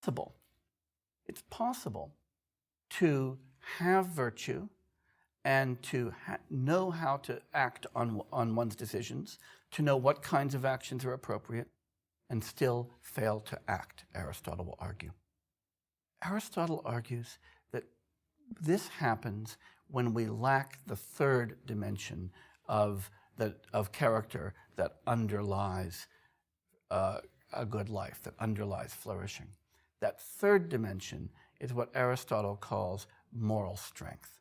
possible. It's possible to have virtue and to know how to act on one's decisions, to know what kinds of actions are appropriate, and still fail to act, Aristotle will argue. Aristotle argues that this happens when we lack the third dimension of character that underlies a good life, that underlies flourishing. That third dimension is what Aristotle calls moral strength.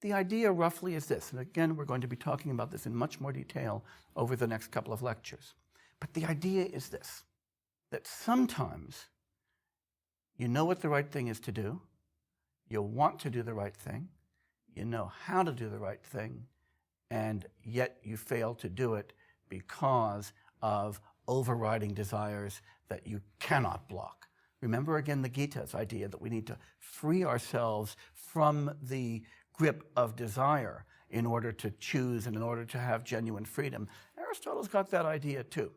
The idea roughly is this, and again, we're going to be talking about this in much more detail over the next couple of lectures. But the idea is this, that sometimes you know what the right thing is to do, you want to do the right thing, you know how to do the right thing, and yet you fail to do it because of overriding desires that you cannot block. Remember again the Gita's idea that we need to free ourselves from the grip of desire in order to choose and in order to have genuine freedom. Aristotle's got that idea too.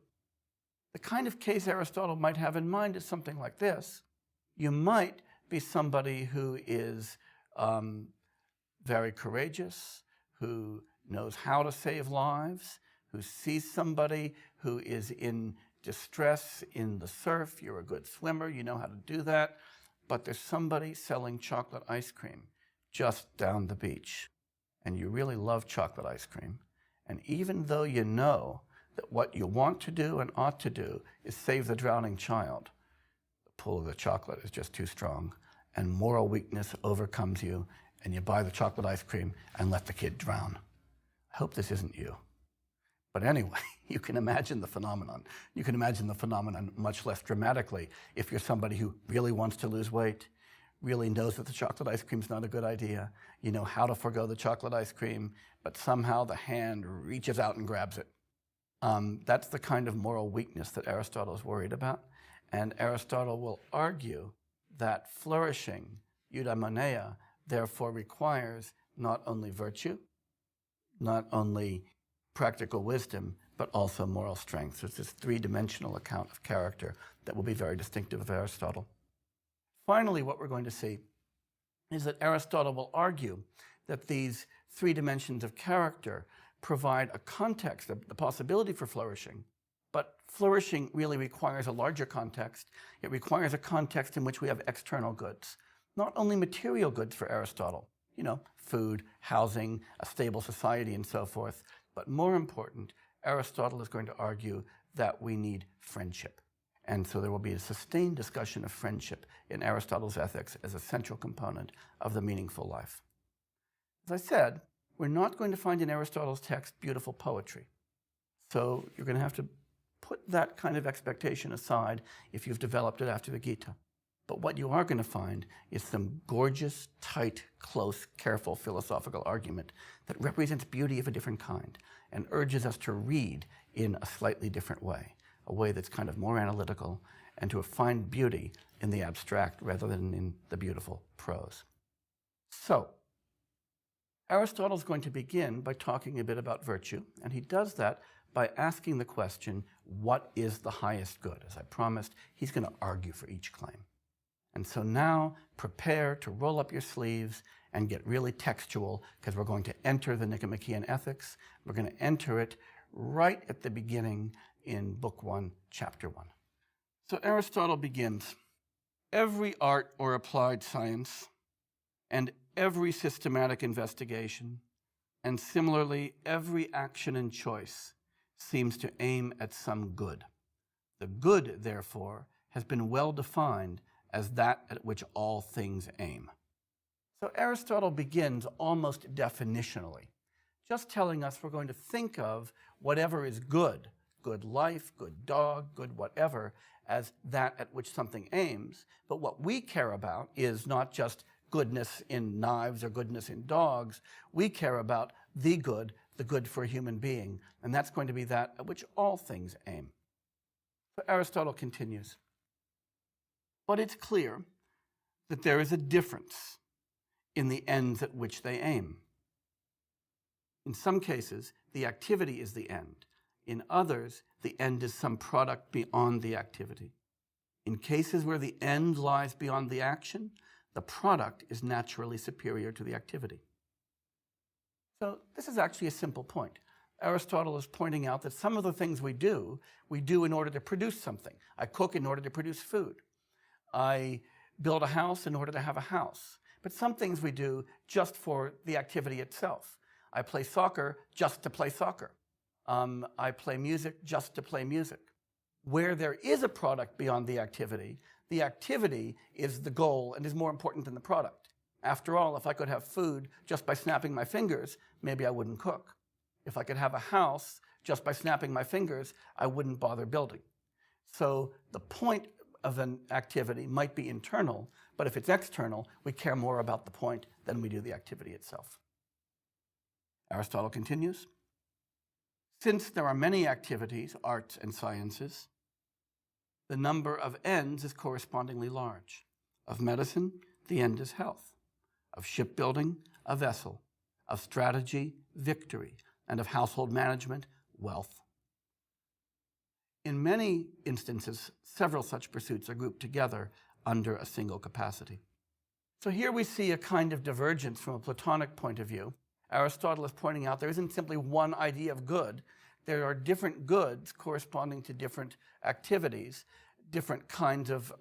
The kind of case Aristotle might have in mind is something like this. You might be somebody who is very courageous, who knows how to save lives, who sees somebody who is in distress in the surf. You're a good swimmer, you know how to do that, but there's somebody selling chocolate ice cream just down the beach, and you really love chocolate ice cream. And even though you know that what you want to do and ought to do is save the drowning child, the pull of the chocolate is just too strong, and moral weakness overcomes you, and you buy the chocolate ice cream and let the kid drown. I hope this isn't you. But anyway, you can imagine the phenomenon. You can imagine the phenomenon much less dramatically if you're somebody who really wants to lose weight, really knows that the chocolate ice cream is not a good idea. You know how to forego the chocolate ice cream, but somehow the hand reaches out and grabs it. That's the kind of moral weakness that Aristotle is worried about. And Aristotle will argue that flourishing, eudaimonia, therefore requires not only virtue, not only practical wisdom, but also moral strength. So it's this three-dimensional account of character that will be very distinctive of Aristotle. Finally, what we're going to see is that Aristotle will argue that these three dimensions of character provide a context, the possibility for flourishing, but flourishing really requires a larger context. It requires a context in which we have external goods, not only material goods for Aristotle, you know, food, housing, a stable society, and so forth, but more important, Aristotle is going to argue that we need friendship. And so there will be a sustained discussion of friendship in Aristotle's ethics as a central component of the meaningful life. As I said, we're not going to find in Aristotle's text beautiful poetry. So you're going to have to put that kind of expectation aside if you've developed it after the Gita. But what you are going to find is some gorgeous, tight, close, careful philosophical argument that represents beauty of a different kind and urges us to read in a slightly different way, a way that's kind of more analytical, and to find beauty in the abstract rather than in the beautiful prose. So, Aristotle's going to begin by talking a bit about virtue, and he does that by asking the question, what is the highest good? As I promised, he's going to argue for each claim. And so now, prepare to roll up your sleeves and get really textual, because we're going to enter the Nicomachean Ethics. We're going to enter it right at the beginning in Book 1, Chapter 1. So Aristotle begins, every art or applied science, and every systematic investigation, and similarly every action and choice, seems to aim at some good. The good, therefore, has been well defined as that at which all things aim. So Aristotle begins almost definitionally, just telling us we're going to think of whatever is good, good life, good dog, good whatever, as that at which something aims. But what we care about is not just goodness in knives or goodness in dogs. We care about the good for a human being, and that's going to be that at which all things aim. So Aristotle continues, but it's clear that there is a difference in the ends at which they aim. In some cases, the activity is the end. In others, the end is some product beyond the activity. In cases where the end lies beyond the action, the product is naturally superior to the activity. So this is actually a simple point. Aristotle is pointing out that some of the things we do in order to produce something. I cook in order to produce food. I build a house in order to have a house. But some things we do just for the activity itself. I play soccer just to play soccer. I play music just to play music. Where there is a product beyond the activity is the goal and is more important than the product. After all, if I could have food just by snapping my fingers, maybe I wouldn't cook. If I could have a house just by snapping my fingers, I wouldn't bother building. So the point of an activity might be internal, but if it's external, we care more about the point than we do the activity itself. Aristotle continues, since there are many activities, arts and sciences, the number of ends is correspondingly large. Of medicine, the end is health. Of shipbuilding, a vessel. Of strategy, victory. And of household management, wealth. In many instances, several such pursuits are grouped together under a single capacity. So here we see a kind of divergence from a Platonic point of view. Aristotle is pointing out there isn't simply one idea of good. There are different goods corresponding to different activities, different kinds of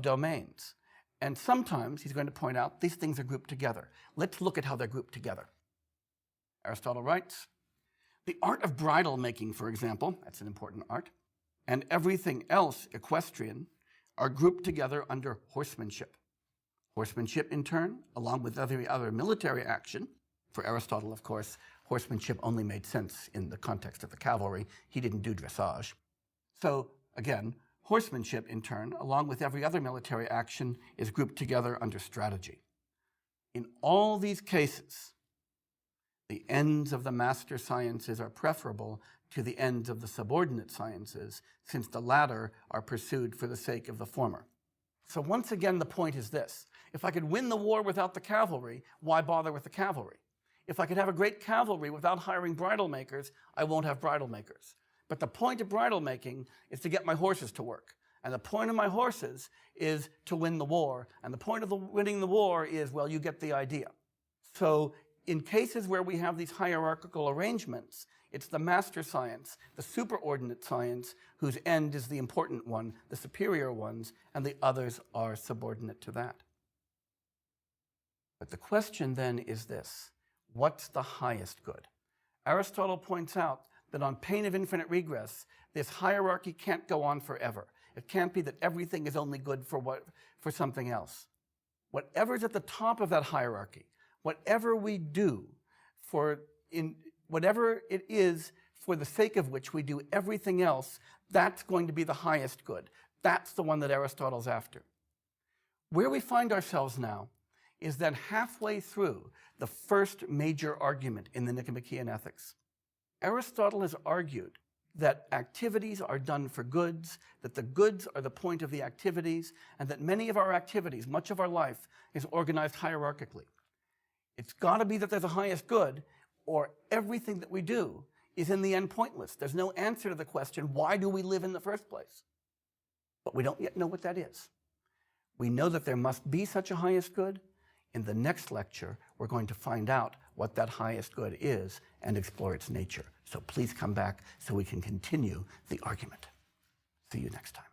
domains. And sometimes he's going to point out these things are grouped together. Let's look at how they're grouped together. Aristotle writes, the art of bridle making, for example, that's an important art, and everything else equestrian are grouped together under horsemanship. Horsemanship, in turn, along with every other military action, for Aristotle, of course, horsemanship only made sense in the context of the cavalry. He didn't do dressage. So, again, horsemanship, in turn, along with every other military action, is grouped together under strategy. In all these cases, the ends of the master sciences are preferable to the ends of the subordinate sciences, since the latter are pursued for the sake of the former. So once again, the point is this. If I could win the war without the cavalry, why bother with the cavalry? If I could have a great cavalry without hiring bridle makers, I won't have bridle makers. But the point of bridle making is to get my horses to work. And the point of my horses is to win the war. And the point of winning the war is, well, you get the idea. So in cases where we have these hierarchical arrangements, it's the master science, the superordinate science, whose end is the important one, the superior ones, and the others are subordinate to that. But the question then is this: what's the highest good? Aristotle points out that on pain of infinite regress, this hierarchy can't go on forever. It can't be that everything is only good for something else. Whatever's at the top of that hierarchy, whatever we do, whatever it is for the sake of which we do everything else, that's going to be the highest good. That's the one that Aristotle's after. Where we find ourselves now is that halfway through the first major argument in the Nicomachean Ethics, Aristotle has argued that activities are done for goods, that the goods are the point of the activities, and that many of our activities, much of our life, is organized hierarchically. It's got to be that there's a highest good, or everything that we do is in the end pointless. There's no answer to the question, why do we live in the first place? But we don't yet know what that is. We know that there must be such a highest good. In the next lecture, we're going to find out what that highest good is and explore its nature. So please come back so we can continue the argument. See you next time.